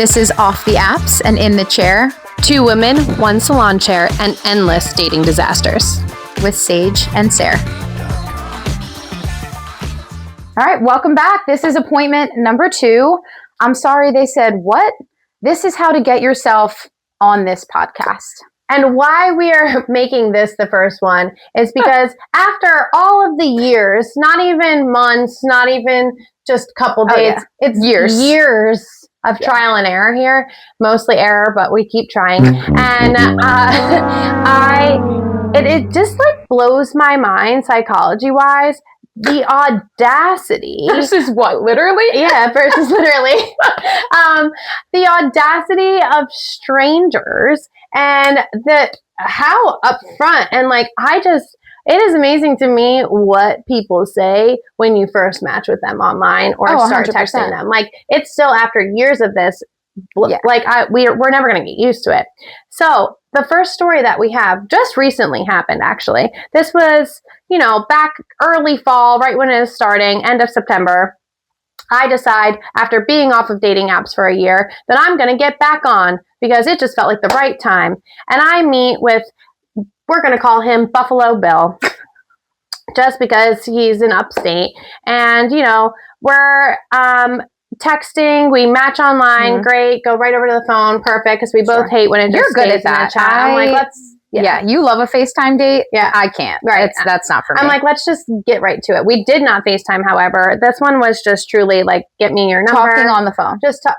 This is Off the Apps and In the Chair. 2 women, 1 salon chair, and endless dating disasters. With Sage and Sarah. All right, welcome back. This is appointment number 2. I'm sorry they said what? This is how to get yourself on this podcast. And why we are making this the first one is because after all of the years, not even months, not even just a couple days, it's years of trial and error here, mostly error, but we keep trying. And it just like blows my mind psychology-wise. The audacity versus what? Literally? Yeah, versus literally. The audacity of strangers and how upfront and like it is amazing to me what people say when you first match with them online or start 100%. texting them. Like it's still after years of this. Like we're never going to get used to it. So the first story that we have just recently happened, actually. This was, back early fall, right when it was starting, end of September. I decide after being off of dating apps for a year that I'm going to get back on because it just felt like the right time. And I meet with, we're going to call him Buffalo Bill just because he's in upstate. And, we're texting, we match online, great, go right over to the phone, perfect, because we both hate when it just You're good at that. I'm like, let's... Yeah, you love a FaceTime date? Yeah. I can't. Right. That's not for me. I'm like, let's just get right to it. We did not FaceTime, however. This one was just truly like, get me your number. Talking on the phone. Just talk.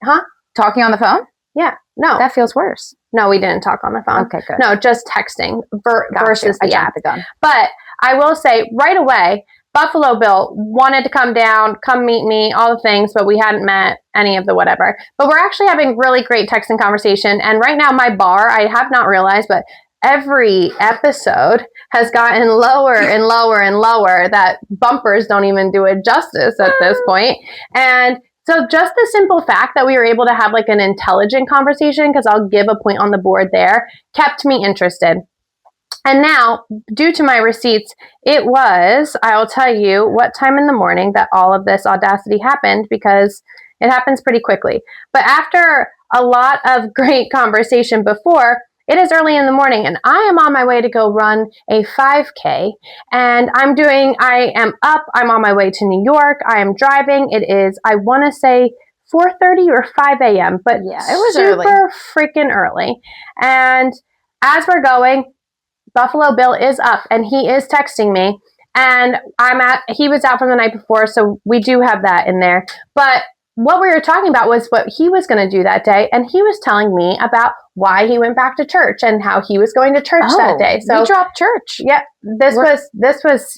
Huh? Talking on the phone? Yeah. No. That feels worse. No, we didn't talk on the phone. Okay, good. No, just texting versus the app. The gun. But I will say right away, Buffalo Bill wanted to come down, come meet me, all the things, but we hadn't met any of the whatever. But we're actually having really great texting conversation. And right now my bar, I have not realized, but every episode has gotten lower and lower and lower, that bumpers don't even do it justice at this point. And so just the simple fact that we were able to have like an intelligent conversation, because I'll give a point on the board there, kept me interested. And now, due to my receipts, it was, I'll tell you what time in the morning that all of this audacity happened, because it happens pretty quickly. But after a lot of great conversation before, it is early in the morning and I am on my way to go run a 5K, and I am up, I'm on my way to New York, I am driving. It is, I want to say 4:30 or 5 a.m., but yeah, it was super freaking early. And as we're going, Buffalo Bill is up and he is texting me, and he was out from the night before, so we do have that in there. But what we were talking about was what he was going to do that day, and he was telling me about why he went back to church and how he was going to church that day. So we dropped church. Yeah,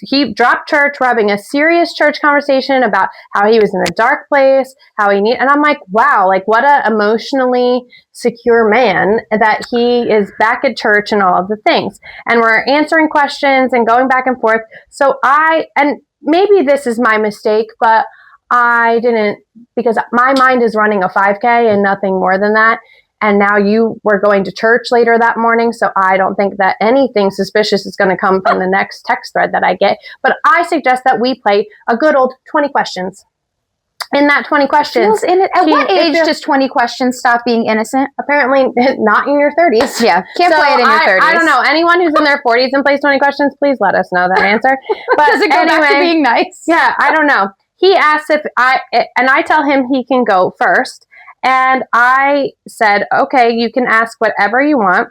he dropped church. We're having a serious church conversation about how he was in a dark place, and I'm like, wow, like what a emotionally secure man that he is back at church and all of the things. And we're answering questions and going back and forth. So and maybe this is my mistake, but I didn't, because my mind is running a 5K and nothing more than that. And now you were going to church later that morning, so I don't think that anything suspicious is going to come from the next text thread that I get. But I suggest that we play a good old 20 questions. In that 20 questions... At what age does 20 questions stop being innocent? Apparently not in your 30s. Yeah, can't play it in your 30s. I don't know. Anyone who's in their 40s and plays 20 questions, please let us know that answer. But does it go back to being nice? Yeah, I don't know. He asked and I tell him he can go first. And I said, okay, you can ask whatever you want.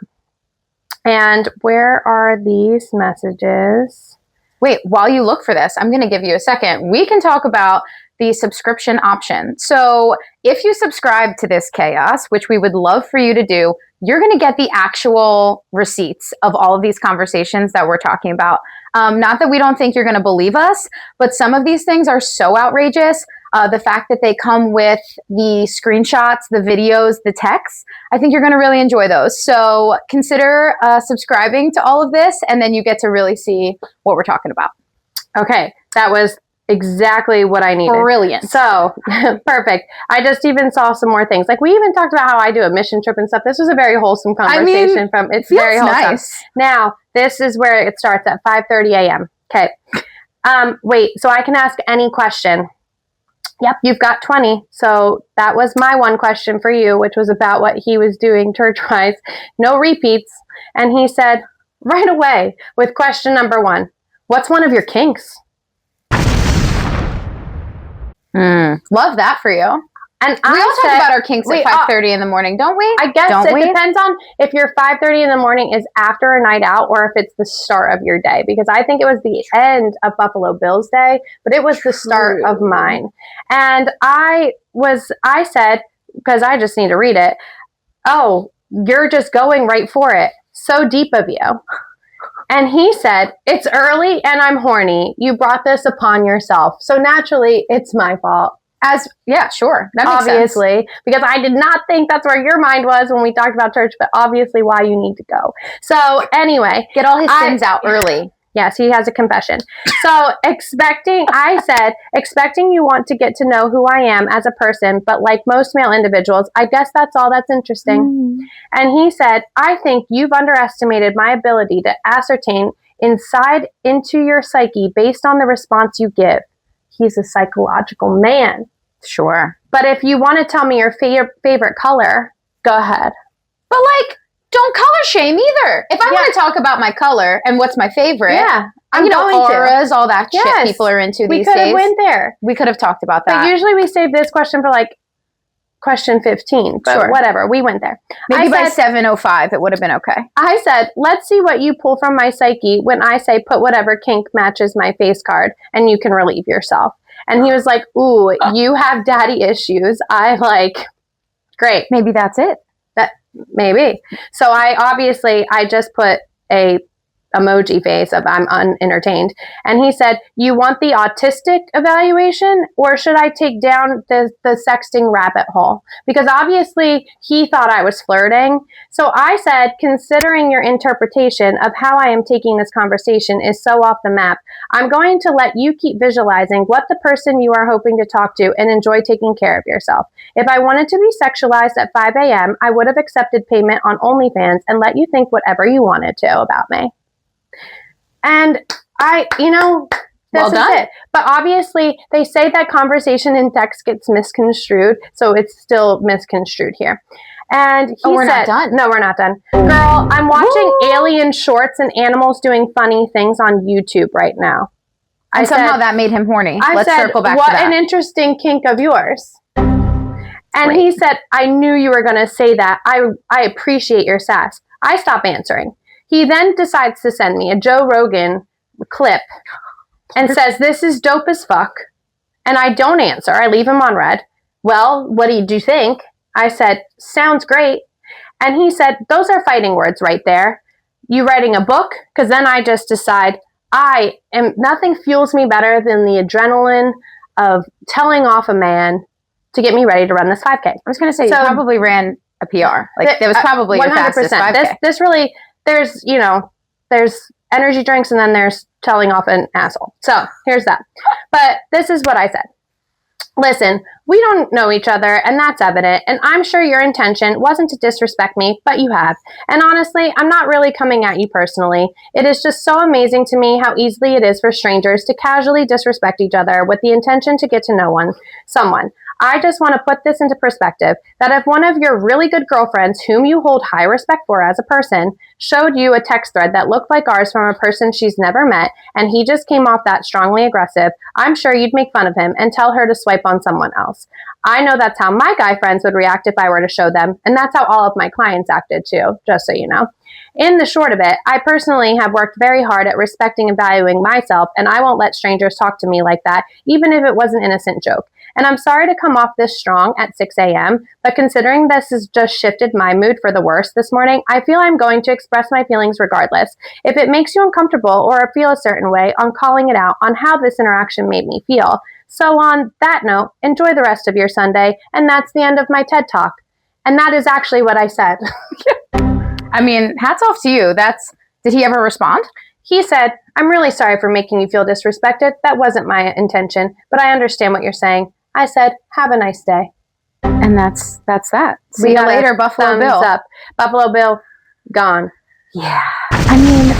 And where are these messages? Wait, while you look for this, I'm going to give you a second. We can talk about the subscription option. So if you subscribe to this chaos, which we would love for you to do, you're going to get the actual receipts of all of these conversations that we're talking about. Not that we don't think you're going to believe us, but some of these things are so outrageous. The fact that they come with the screenshots, the videos, the texts, I think you're going to really enjoy those. So consider subscribing to all of this, and then you get to really see what we're talking about. Okay, that was exactly what I needed. Brilliant. So, perfect. I just even saw some more things. Like we even talked about how I do a mission trip and stuff. This was a very wholesome conversation. It's very wholesome. Nice. Now, this is where it starts at 5:30 a.m. Okay. Wait, so I can ask any question. Yep, you've got 20. So that was my one question for you, which was about what he was doing church-wise. No repeats. And he said right away with question number 1, what's one of your kinks? Love that for you. And we all talk about our kinks at 5:30 in the morning, don't we? I guess depends on if your 5:30 in the morning is after a night out or if it's the start of your day. Because I think it was the end of Buffalo Bill's day, but it was the start of mine. And I said, because I just need to read it, oh, you're just going right for it. So deep of you. And he said, it's early and I'm horny. You brought this upon yourself. So naturally, it's my fault. Sure. That makes obviously, sense. Because I did not think that's where your mind was when we talked about church, but obviously why you need to go. So anyway, get all his sins out early. Yes, he has a confession. So expecting you want to get to know who I am as a person, but like most male individuals, I guess that's all that's interesting. And he said, I think you've underestimated my ability to ascertain inside into your psyche based on the response you give. He's a psychological man. Sure. But if you want to tell me your favorite color, go ahead. But like, don't color shame either. If I want to talk about my color and what's my favorite, I'm going auras, to. all that shit people are into these days. We could have went there. We could have talked about that. But usually we save this question for like question 15. But whatever, we went there. Maybe by 7:05 it would have been okay. I said, let's see what you pull from my psyche when I say put whatever kink matches my face card and you can relieve yourself. And he was like, ooh, you have daddy issues. I like, great. Maybe that's it. Maybe. So I just put a emoji face of I'm unentertained. And he said, you want the autistic evaluation or should I take down the sexting rabbit hole? Because obviously he thought I was flirting. So I said, considering your interpretation of how I am taking this conversation is so off the map, I'm going to let you keep visualizing what the person you are hoping to talk to and enjoy taking care of yourself. If I wanted to be sexualized at 5 a.m., I would have accepted payment on OnlyFans and let you think whatever you wanted to about me. And this is it. But obviously, they say that conversation in text gets misconstrued, so it's still misconstrued here. And he we're not done. No, we're not done. Girl, I'm watching alien shorts and animals doing funny things on YouTube right now. And somehow that made him horny. Let's circle back to that. What an interesting kink of yours. And he said, I knew you were going to say that. I appreciate your sass. I stop answering. He then decides to send me a Joe Rogan clip and says, this is dope as fuck. And I don't answer. I leave him on red. Well, what do you think? I said, sounds great. And he said, those are fighting words right there. You writing a book? Because then I just decide nothing fuels me better than the adrenaline of telling off a man to get me ready to run this 5K. I was going to say, you probably ran a PR. Like, it was probably 100%. Your fastest 5K. This really... There's energy drinks and then there's telling off an asshole. So here's that. But this is what I said. Listen, we don't know each other and that's evident. And I'm sure your intention wasn't to disrespect me, but you have. And honestly, I'm not really coming at you personally. It is just so amazing to me how easily it is for strangers to casually disrespect each other with the intention to get to know someone. I just want to put this into perspective, that if one of your really good girlfriends, whom you hold high respect for as a person, showed you a text thread that looked like ours from a person she's never met, and he just came off that strongly aggressive, I'm sure you'd make fun of him and tell her to swipe on someone else. I know that's how my guy friends would react if I were to show them, and that's how all of my clients acted too, just so you know. In the short of it, I personally have worked very hard at respecting and valuing myself, and I won't let strangers talk to me like that, even if it was an innocent joke. And I'm sorry to come off this strong at 6 a.m., but considering this has just shifted my mood for the worse this morning, I feel I'm going to express my feelings regardless. If it makes you uncomfortable or feel a certain way, I'm calling it out on how this interaction made me feel. So on that note, enjoy the rest of your Sunday, and that's the end of my TED Talk. And that is actually what I said. I mean, hats off to you. Did he ever respond? He said, I'm really sorry for making you feel disrespected. That wasn't my intention, but I understand what you're saying. I said, have a nice day. And that's that. See you later, Buffalo Bill. Up. Buffalo Bill, gone. Yeah. I mean,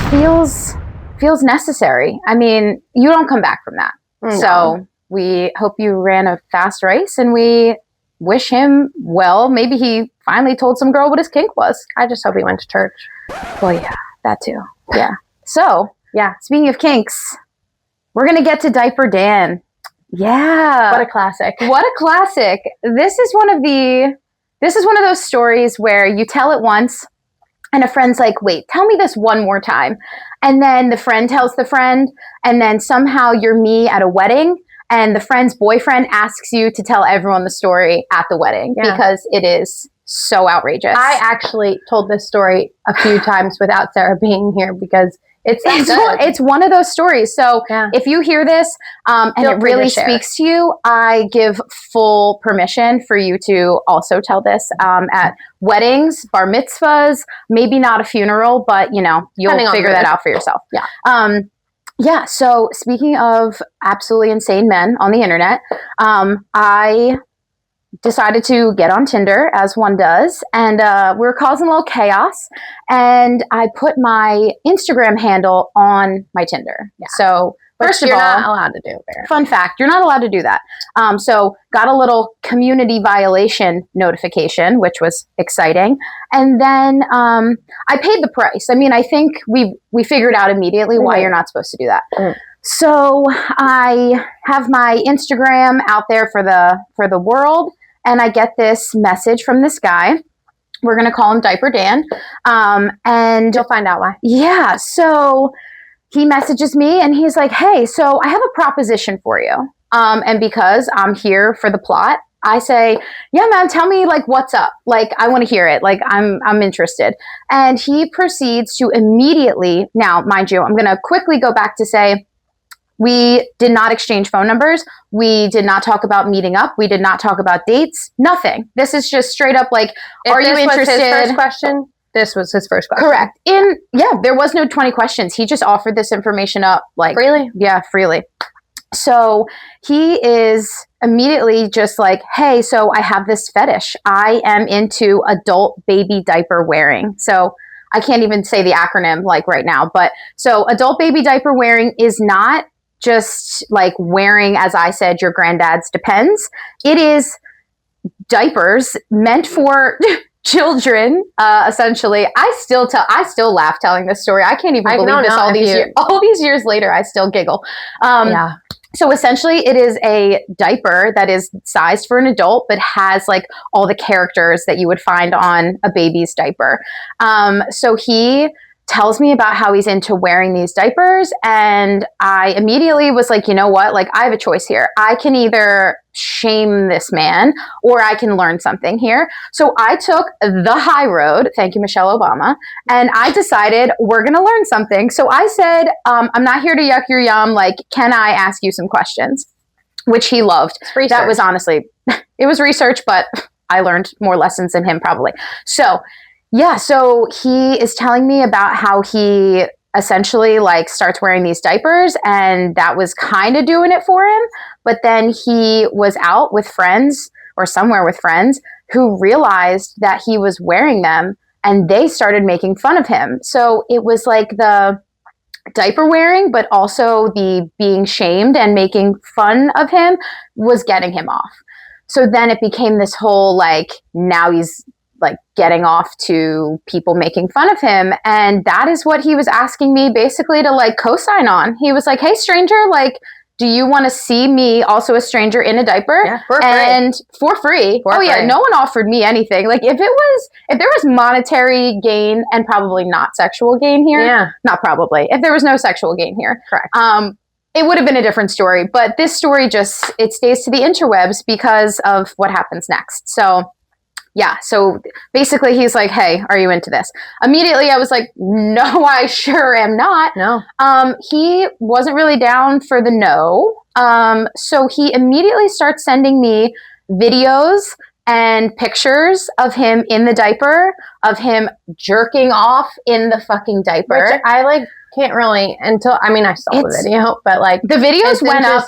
feels necessary. I mean, you don't come back from that. No. So we hope you ran a fast race, and we wish him well. Maybe he finally told some girl what his kink was. I just hope he went to church. Well, yeah, that too. Yeah. So, yeah, speaking of kinks, we're going to get to Diaper Dan. Yeah. What a classic. What a classic. This is one of those stories where you tell it once and a friend's like, wait, tell me this one more time. And then the friend tells the friend, and then somehow you're me at a wedding, and the friend's boyfriend asks you to tell everyone the story at the wedding because it is so outrageous. I actually told this story a few times without Sarah being here because it's one of those stories. So if you hear this and it really speaks to you, I give full permission for you to also tell this at weddings, bar mitzvahs, maybe not a funeral, but you'll figure that out for yourself. Yeah. So speaking of absolutely insane men on the internet, I decided to get on Tinder, as one does, and we were causing a little chaos, and I put my Instagram handle on my Tinder. So first of all, you're not allowed to do it. Fun fact, you're not allowed to do that. So got a little community violation notification, which was exciting. And then I paid the price. I mean, I think we figured out immediately why you're not supposed to do that. So I have my Instagram out there for the world, and I get this message from this guy. We're going to call him Diaper Dan. And you'll find out why. Yeah. So he messages me and he's like, hey, so I have a proposition for you. And because I'm here for the plot, I say, yeah, man, tell me like what's up. Like, I want to hear it. Like, I'm interested. And he proceeds to immediately, now, mind you, I'm going to quickly go back to say, we did not exchange phone numbers. We did not talk about meeting up. We did not talk about dates. Nothing. This is just straight up like, are you interested? Was his first question? This was his first question. Correct. There was no 20 questions. He just offered this information up like freely. Yeah, freely. So he is immediately just like, hey, so I have this fetish. I am into adult baby diaper wearing. So I can't even say the acronym like right now, but so adult baby diaper wearing is not just like wearing, as I said, your granddad's Depends. It is diapers meant for children, essentially. I still laugh telling this story. I can't even believe this all these years later. I still giggle. So essentially it is a diaper that is sized for an adult, but has like all the characters that you would find on a baby's diaper. So he tells me about how he's into wearing these diapers, and I immediately was like, you know what? Like, I have a choice here. I can either shame this man or I can learn something here. So I took the high road, thank you, Michelle Obama, and I decided we're going to learn something. So I said, I'm not here to yuck your yum. Like, can I ask you some questions? Which he loved. That was honestly, it was research, but I learned more lessons than him probably. So yeah, so he is telling me about how he essentially like starts wearing these diapers, and that was kind of doing it for him. But then he was out with friends or somewhere with friends who realized that he was wearing them, and they started making fun of him. So it was like the diaper wearing, but also the being shamed and making fun of him was getting him off. So then it became this whole like, now he's like getting off to people making fun of him. And that is what he was asking me basically to like co-sign on. He was like, hey, stranger, like, do you want to see me, also a stranger, in a diaper? Yeah, for free. Yeah, no one offered me anything. Like if there was monetary gain and probably not sexual gain here, not probably. If there was no sexual gain here, correct. It would have been a different story. But this story it stays to the interwebs because of what happens next. So yeah, so basically he's like, hey, are you into this? Immediately I was like, no, I sure am not. No. He wasn't really down for the no. So he immediately starts sending me videos and pictures of him in the diaper, of him jerking off in the fucking diaper. Which I like can't really I saw the video, but like the videos went up.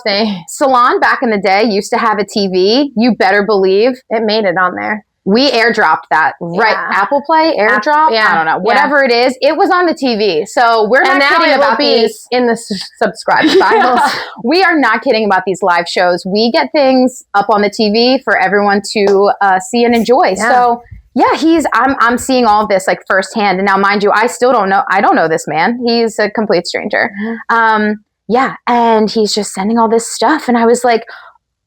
Salon back in the day used to have a TV. You better believe it made it on there. We airdropped that, right? Yeah. Apple Play, airdrop, I don't know, whatever it is. It was on the TV. So we're not kidding about these in the subscribe files. We are not kidding about these live shows. We get things up on the TV for everyone to see and enjoy. Yeah. So yeah, I'm seeing all of this like firsthand. And now, mind you, I don't know this man. He's a complete stranger. Mm-hmm. Yeah, and he's just sending all this stuff, and I was like,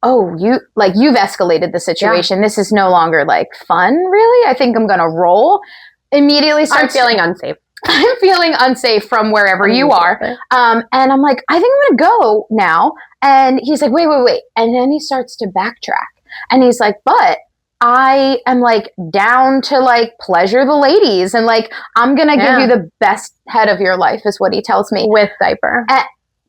oh, you've escalated the situation. Yeah. This is no longer like fun, really. I think I'm gonna roll. Immediately start feeling unsafe. I'm feeling unsafe from wherever you are. And I'm like, I think I'm gonna go now. And he's like, wait. And then he starts to backtrack. And he's like, but I am like down to like pleasure the ladies. And like, I'm gonna give you the best head of your life is what he tells me. With diaper.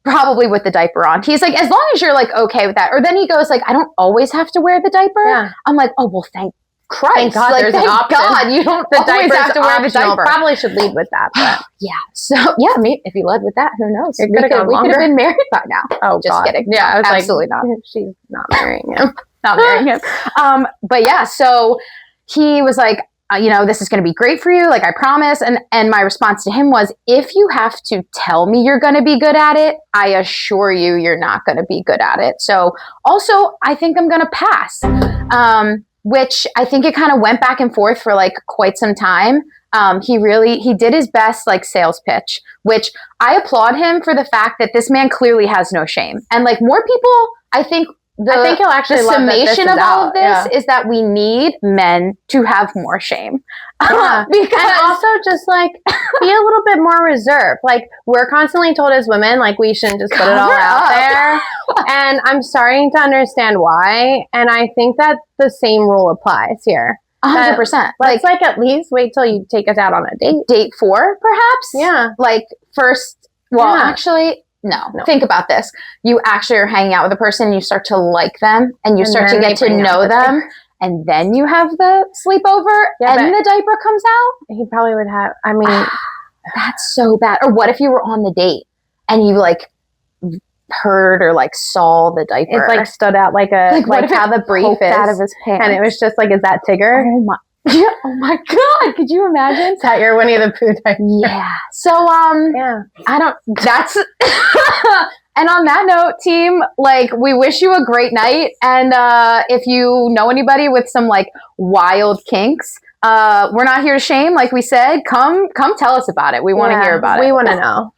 Probably with the diaper on. He's like, as long as you're like okay with that. Or then he goes like, I don't always have to wear the diaper. Yeah. I'm like, oh well, thank Christ. Thank God, like, there's an option. God, you don't always have to wear the diaper. Probably should lead with that. But. Yeah. So yeah, if you led with that, who knows? We could have been married by now. Oh, just kidding. Yeah, I was absolutely like, not. She's not marrying him. Not marrying him. But yeah, so he was like, this is going to be great for you. Like, I promise. And my response to him was, if you have to tell me you're going to be good at it, I assure you, you're not going to be good at it. So also, I think I'm going to pass. Which I think it kind of went back and forth for like quite some time. He did his best like sales pitch, which I applaud him for the fact that this man clearly has no shame. And like more people, I think he'll actually the summation of all of this is that we need men to have more shame. Yeah. And also just like be a little bit more reserved. Like we're constantly told as women, like we shouldn't just put it all out there. And I'm starting to understand why. And I think that the same rule applies here. 100%. Let's like at least wait till you take us out on a date. Date 4, perhaps? Yeah. Like first, actually... No. Think about this. You actually are hanging out with a person and you start to like them and you start to get to know them and then you have the sleepover and the diaper comes out. He probably would have, that's so bad. Or what if you were on the date and you like heard or like saw the diaper? It like stood out like how the brief is out of his pants. And it was just like, is that Tigger? Yeah. Oh my God. Could you imagine? Is that your Winnie the Pooh diaper? Yeah. So, and on that note, team, like we wish you a great night. And if you know anybody with some like wild kinks, we're not here to shame. Like we said, come tell us about it. We want to hear about it. We want to know.